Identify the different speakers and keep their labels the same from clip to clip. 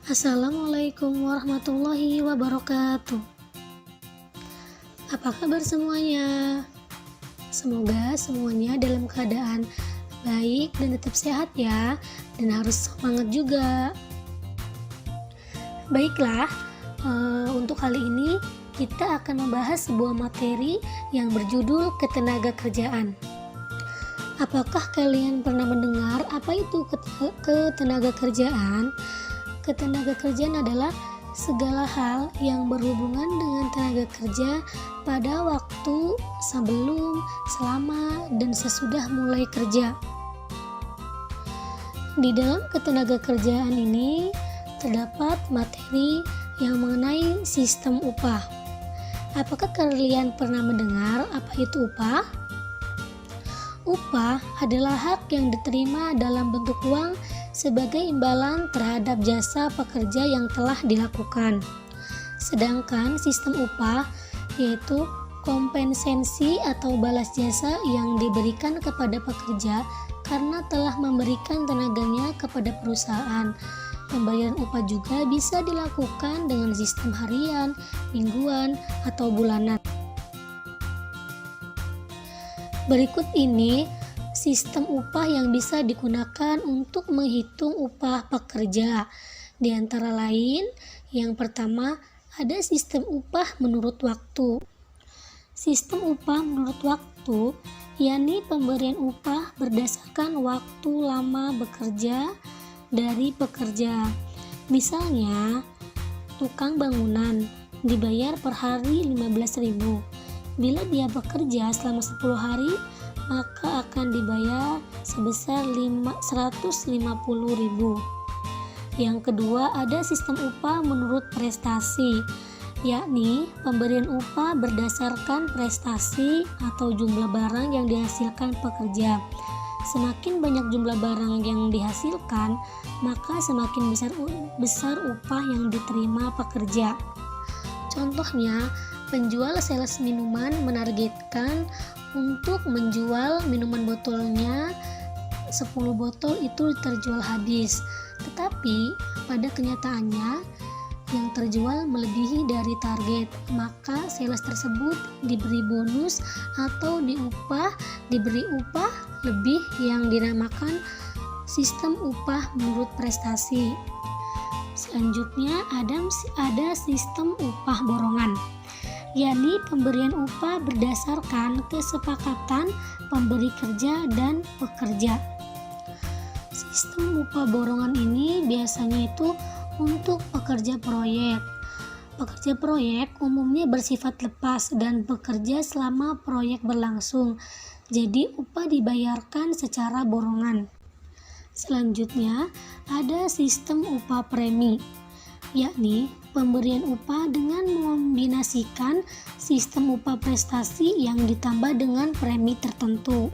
Speaker 1: Assalamualaikum warahmatullahi wabarakatuh. Apa kabar semuanya? Semoga semuanya dalam keadaan baik dan tetap sehat ya, dan harus semangat juga. Baiklah, untuk kali ini kita akan membahas sebuah materi yang berjudul ketenagakerjaan. Apakah kalian pernah mendengar apa itu ketenagakerjaan? Ketenagakerjaan adalah segala hal yang berhubungan dengan tenaga kerja pada waktu sebelum, selama, dan sesudah mulai kerja. Di dalam ketenagakerjaan ini terdapat materi yang mengenai sistem upah. Apakah kalian pernah mendengar apa itu upah? Upah adalah hak yang diterima dalam bentuk uang sebagai imbalan terhadap jasa pekerja yang telah dilakukan. Sedangkan sistem upah yaitu kompensasi atau balas jasa yang diberikan kepada pekerja karena telah memberikan tenaganya kepada perusahaan. Pembayaran upah juga bisa dilakukan dengan sistem harian, mingguan, atau bulanan. Berikut ini sistem upah yang bisa digunakan untuk menghitung upah pekerja. Di antara lain, yang pertama ada sistem upah menurut waktu. Sistem upah menurut waktu, yakni pemberian upah berdasarkan waktu lama bekerja dari pekerja. Misalnya, tukang bangunan dibayar per hari 15.000. Bila dia bekerja selama 10 hari, maka akan dibayar sebesar 150.000. Yang kedua, ada sistem upah menurut prestasi, yakni pemberian upah berdasarkan prestasi atau jumlah barang yang dihasilkan pekerja. Semakin banyak jumlah barang yang dihasilkan, maka semakin besar upah yang diterima pekerja. Contohnya, penjual sales minuman menargetkan untuk menjual minuman botolnya 10 botol itu terjual habis. Tetapi pada kenyataannya yang terjual melebihi dari target, maka sales tersebut diberi bonus atau diberi upah lebih yang dinamakan sistem upah menurut prestasi. Selanjutnya ada sistem upah borongan, yakni pemberian upah berdasarkan kesepakatan pemberi kerja dan pekerja. Sistem upah borongan ini biasanya itu untuk pekerja proyek. Pekerja proyek umumnya bersifat lepas dan bekerja selama proyek berlangsung, jadi upah dibayarkan secara borongan. Selanjutnya ada sistem upah premi, yakni pemberian upah dengan mengombinasikan sistem upah prestasi yang ditambah dengan premi tertentu.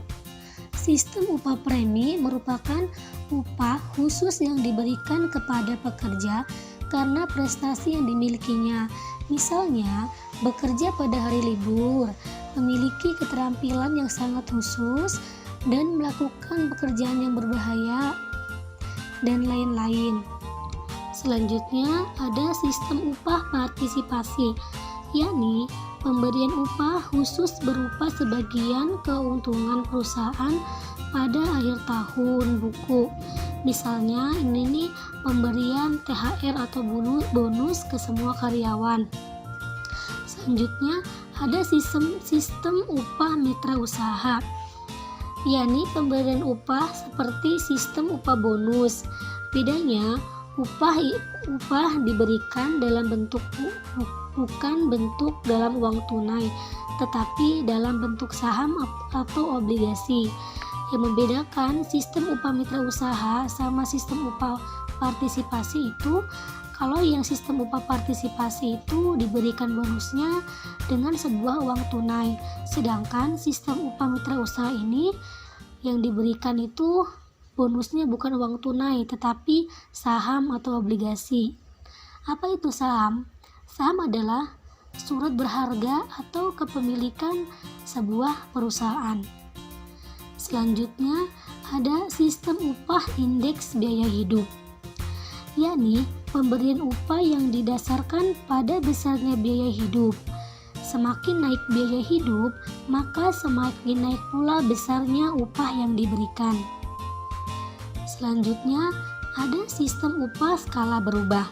Speaker 1: Sistem upah premi merupakan upah khusus yang diberikan kepada pekerja karena prestasi yang dimilikinya. Misalnya, bekerja pada hari libur, memiliki keterampilan yang sangat khusus, dan melakukan pekerjaan yang berbahaya, dan lain-lain. Selanjutnya ada sistem upah partisipasi, yakni pemberian upah khusus berupa sebagian keuntungan perusahaan pada akhir tahun buku. Misalnya ini nih pemberian THR atau bonus ke semua karyawan. Selanjutnya ada sistem upah mitra usaha, yakni pemberian upah seperti sistem upah bonus. Bedanya, upah diberikan dalam bentuk bukan bentuk dalam uang tunai, tetapi dalam bentuk saham atau obligasi. Yang membedakan sistem upah mitra usaha sama sistem upah partisipasi itu, kalau yang sistem upah partisipasi itu diberikan bonusnya dengan sebuah uang tunai, sedangkan sistem upah mitra usaha ini yang diberikan itu bonusnya bukan uang tunai tetapi saham atau obligasi. Apa itu saham? Saham adalah surat berharga atau kepemilikan sebuah perusahaan. Selanjutnya ada sistem upah indeks biaya hidup, yakni pemberian upah yang didasarkan pada besarnya biaya hidup. Semakin naik biaya hidup, maka semakin naik pula besarnya upah yang diberikan. Selanjutnya, ada sistem upah skala berubah,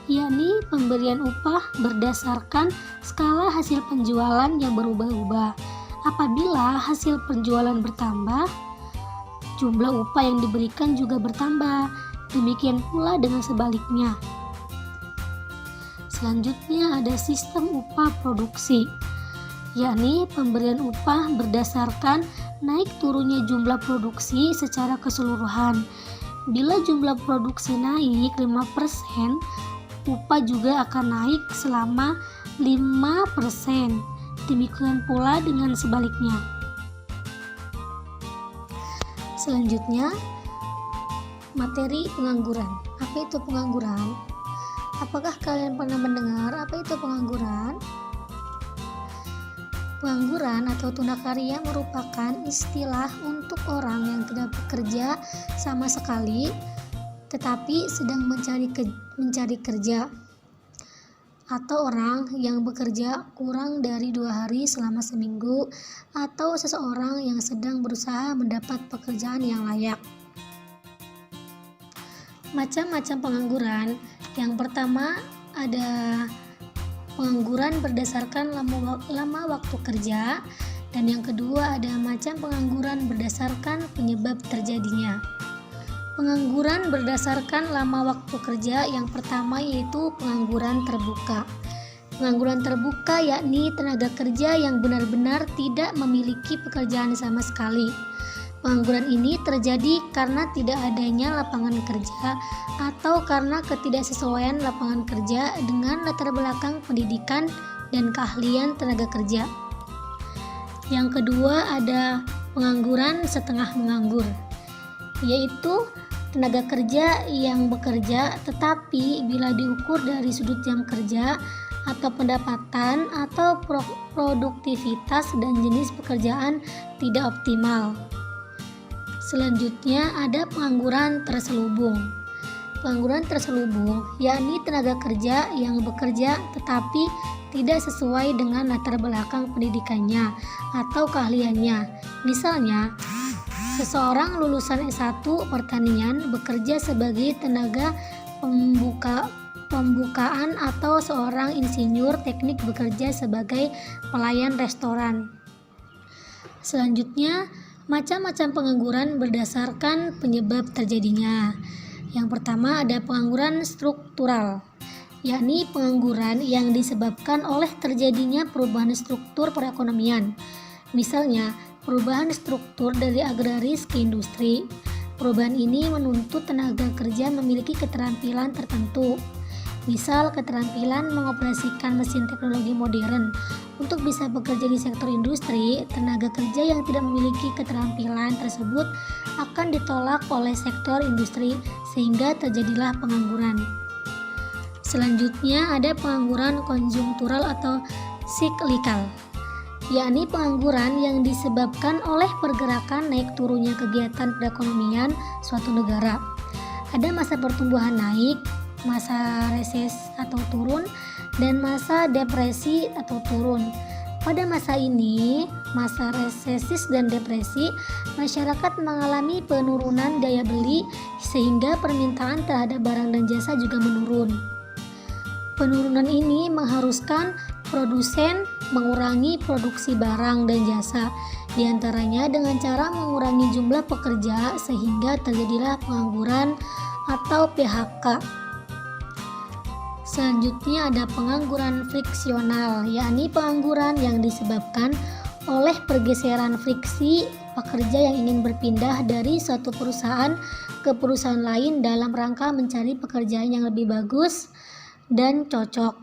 Speaker 1: yakni pemberian upah berdasarkan skala hasil penjualan yang berubah-ubah. Apabila hasil penjualan bertambah, jumlah upah yang diberikan juga bertambah. Demikian pula dengan sebaliknya. Selanjutnya ada sistem upah produksi, yakni pemberian upah berdasarkan naik turunnya jumlah produksi secara keseluruhan. Bila jumlah produksi naik 5%, upah juga akan naik selama 5%. Demikian pula dengan sebaliknya. Selanjutnya, materi pengangguran. Apa itu pengangguran? Apakah kalian pernah mendengar apa itu pengangguran? Pengangguran atau tunakarya merupakan istilah untuk orang yang tidak bekerja sama sekali tetapi sedang mencari kerja, atau orang yang bekerja kurang dari 2 hari selama seminggu, atau seseorang yang sedang berusaha mendapat pekerjaan yang layak. Macam-macam pengangguran. Yang pertama ada pengangguran berdasarkan lama waktu kerja, dan yang kedua ada macam pengangguran berdasarkan penyebab terjadinya. Pengangguran berdasarkan lama waktu kerja yang pertama yaitu pengangguran terbuka. Pengangguran terbuka yakni tenaga kerja yang benar-benar tidak memiliki pekerjaan sama sekali. Pengangguran ini terjadi karena tidak adanya lapangan kerja atau karena ketidaksesuaian lapangan kerja dengan latar belakang pendidikan dan keahlian tenaga kerja. Yang kedua ada pengangguran setengah menganggur, yaitu tenaga kerja yang bekerja tetapi bila diukur dari sudut jam kerja atau pendapatan atau produktivitas dan jenis pekerjaan tidak optimal. Selanjutnya ada pengangguran terselubung. Pengangguran terselubung yakni tenaga kerja yang bekerja tetapi tidak sesuai dengan latar belakang pendidikannya atau keahliannya. Misalnya, seseorang lulusan S1 pertanian bekerja sebagai tenaga pembukaan atau seorang insinyur teknik bekerja sebagai pelayan restoran. Selanjutnya, macam-macam pengangguran berdasarkan penyebab terjadinya. Yang pertama ada pengangguran struktural, yakni pengangguran yang disebabkan oleh terjadinya perubahan struktur perekonomian. Misalnya, perubahan struktur dari agraris ke industri. Perubahan ini menuntut tenaga kerja memiliki keterampilan tertentu. Misal, keterampilan mengoperasikan mesin teknologi modern. Untuk bisa bekerja di sektor industri, tenaga kerja yang tidak memiliki keterampilan tersebut akan ditolak oleh sektor industri sehingga terjadilah pengangguran. Selanjutnya ada pengangguran konjungtural atau siklikal, yakni pengangguran yang disebabkan oleh pergerakan naik turunnya kegiatan perekonomian suatu negara. Ada masa pertumbuhan naik, masa reses atau turun, dan masa depresi atau turun. Pada masa ini, masa resesis dan depresi, masyarakat mengalami penurunan daya beli sehingga permintaan terhadap barang dan jasa juga menurun. Penurunan ini mengharuskan produsen mengurangi produksi barang dan jasa, diantaranya dengan cara mengurangi jumlah pekerja sehingga terjadilah pengangguran atau PHK. Selanjutnya ada pengangguran friksional, yakni pengangguran yang disebabkan oleh pergeseran friksi pekerja yang ingin berpindah dari suatu perusahaan ke perusahaan lain dalam rangka mencari pekerjaan yang lebih bagus dan cocok.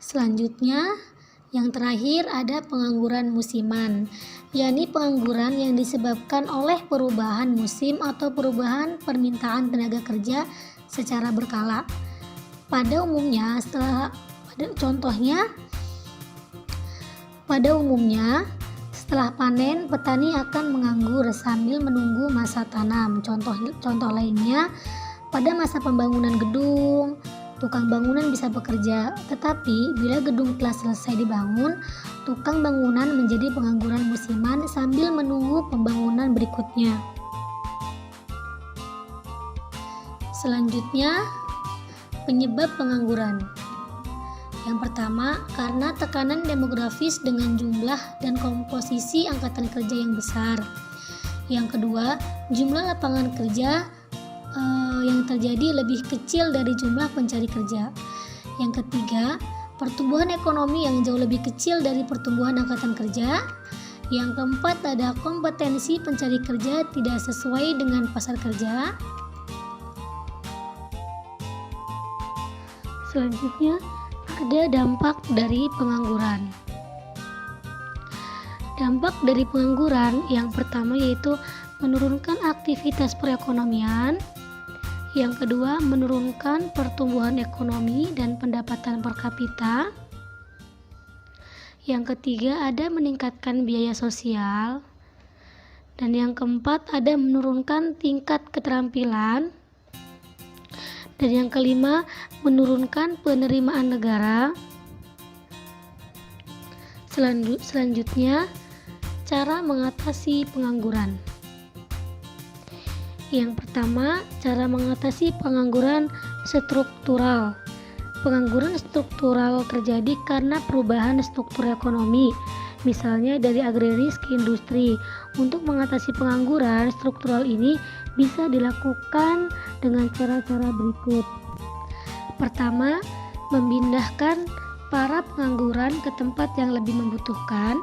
Speaker 1: Selanjutnya, yang terakhir ada pengangguran musiman, yakni pengangguran yang disebabkan oleh perubahan musim atau perubahan permintaan tenaga kerja secara berkala. Pada umumnya, setelah panen, petani akan menganggur sambil menunggu masa tanam. Contoh lainnya, Pada masa pembangunan gedung, tukang bangunan bisa bekerja, tetapi bila gedung telah selesai dibangun, tukang bangunan menjadi pengangguran musiman sambil menunggu pembangunan berikutnya. Selanjutnya, penyebab pengangguran. Yang pertama, karena tekanan demografis dengan jumlah dan komposisi angkatan kerja yang besar. Yang kedua, jumlah lapangan kerja yang terjadi lebih kecil dari jumlah pencari kerja. Yang ketiga, pertumbuhan ekonomi yang jauh lebih kecil dari pertumbuhan angkatan kerja. Yang keempat, ada kompetensi pencari kerja tidak sesuai dengan pasar kerja. Selanjutnya, ada dampak dari pengangguran. Dampak dari pengangguran yang pertama yaitu menurunkan aktivitas perekonomian. Yang kedua, menurunkan pertumbuhan ekonomi dan pendapatan per kapita. Yang ketiga, ada meningkatkan biaya sosial. Dan yang keempat, ada menurunkan tingkat keterampilan. Dan yang kelima, menurunkan penerimaan negara. Selanjutnya, cara mengatasi pengangguran. Yang pertama, cara mengatasi pengangguran struktural. Pengangguran struktural terjadi karena perubahan struktur ekonomi, misalnya dari agraris ke industri. Untuk mengatasi pengangguran struktural ini bisa dilakukan dengan cara-cara berikut. Pertama, memindahkan para pengangguran ke tempat yang lebih membutuhkan.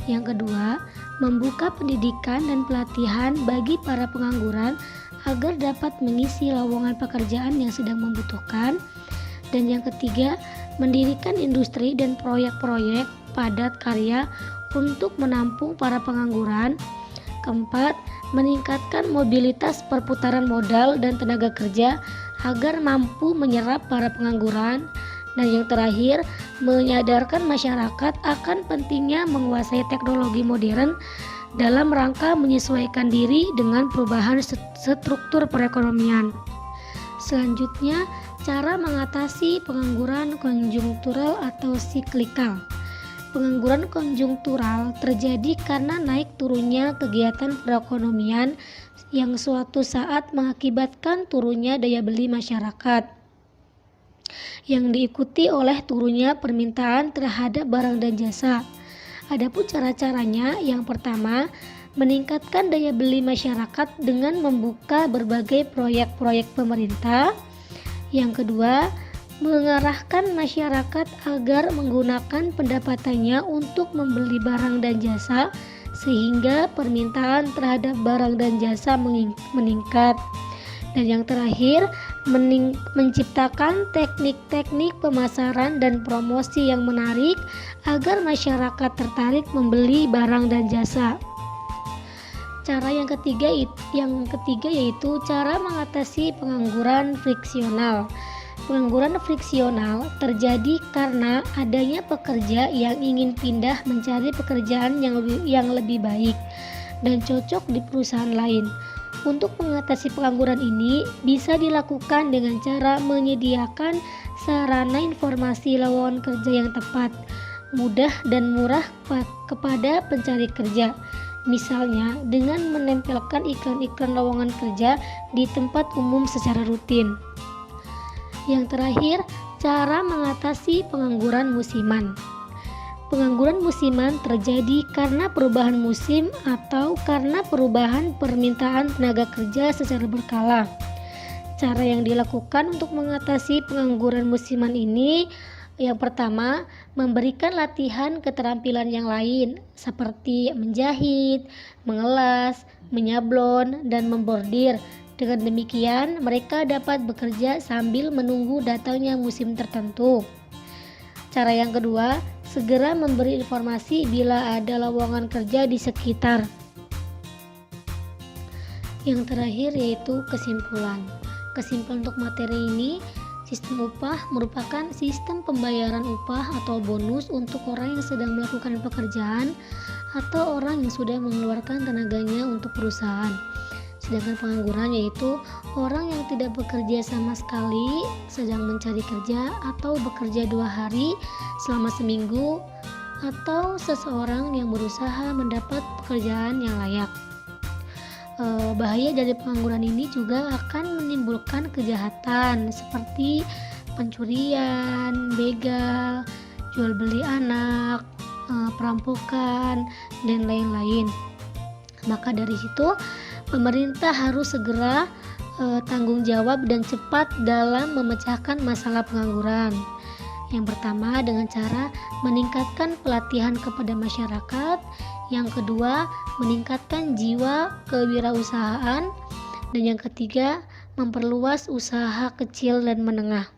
Speaker 1: Yang kedua, membuka pendidikan dan pelatihan bagi para pengangguran agar dapat mengisi lowongan pekerjaan yang sedang membutuhkan. Dan yang ketiga, mendirikan industri dan proyek-proyek padat karya untuk menampung para pengangguran. Keempat, meningkatkan mobilitas perputaran modal dan tenaga kerja agar mampu menyerap para pengangguran. Dan yang terakhir, menyadarkan masyarakat akan pentingnya menguasai teknologi modern dalam rangka menyesuaikan diri dengan perubahan struktur perekonomian. Selanjutnya, cara mengatasi pengangguran konjungtural atau siklikal. Pengangguran konjungtural terjadi karena naik turunnya kegiatan perekonomian yang suatu saat mengakibatkan turunnya daya beli masyarakat, yang diikuti oleh turunnya permintaan terhadap barang dan jasa. Adapun cara-caranya, yang pertama, meningkatkan daya beli masyarakat dengan membuka berbagai proyek-proyek pemerintah. Yang kedua, mengarahkan masyarakat agar menggunakan pendapatannya untuk membeli barang dan jasa sehingga permintaan terhadap barang dan jasa meningkat. Dan yang terakhir, menciptakan teknik-teknik pemasaran dan promosi yang menarik agar masyarakat tertarik membeli barang dan jasa. Cara yang ketiga yaitu cara mengatasi pengangguran friksional. Pengangguran friksional terjadi karena adanya pekerja yang ingin pindah mencari pekerjaan yang lebih baik dan cocok di perusahaan lain. Untuk mengatasi pengangguran ini bisa dilakukan dengan cara menyediakan sarana informasi lowongan kerja yang tepat, mudah dan murah kepada pencari kerja. Misalnya dengan menempelkan iklan-iklan lowongan kerja di tempat umum secara rutin. Yang terakhir, cara mengatasi pengangguran musiman. Pengangguran musiman terjadi karena perubahan musim atau karena perubahan permintaan tenaga kerja secara berkala. Cara yang dilakukan untuk mengatasi pengangguran musiman ini, yang pertama, memberikan latihan keterampilan yang lain seperti menjahit, mengelas, menyablon, dan membordir. Dengan demikian, mereka dapat bekerja sambil menunggu datangnya musim tertentu. Cara yang kedua, segera memberi informasi bila ada lowongan kerja di sekitar. Yang terakhir yaitu kesimpulan. Kesimpulan untuk materi ini, sistem upah merupakan sistem pembayaran upah atau bonus untuk orang yang sedang melakukan pekerjaan atau orang yang sudah mengeluarkan tenaganya untuk perusahaan. Sedangkan pengangguran yaitu orang yang tidak bekerja sama sekali, sedang mencari kerja, atau bekerja 2 hari selama seminggu, atau seseorang yang berusaha mendapat pekerjaan yang layak. Bahaya dari pengangguran ini juga akan menimbulkan kejahatan seperti pencurian, begal, jual beli anak, perampokan, dan lain-lain. Maka dari situ pemerintah harus segera tanggung jawab dan cepat dalam memecahkan masalah pengangguran. Yang pertama dengan cara meningkatkan pelatihan kepada masyarakat. Yang kedua, meningkatkan jiwa kewirausahaan. Dan yang ketiga, memperluas usaha kecil dan menengah.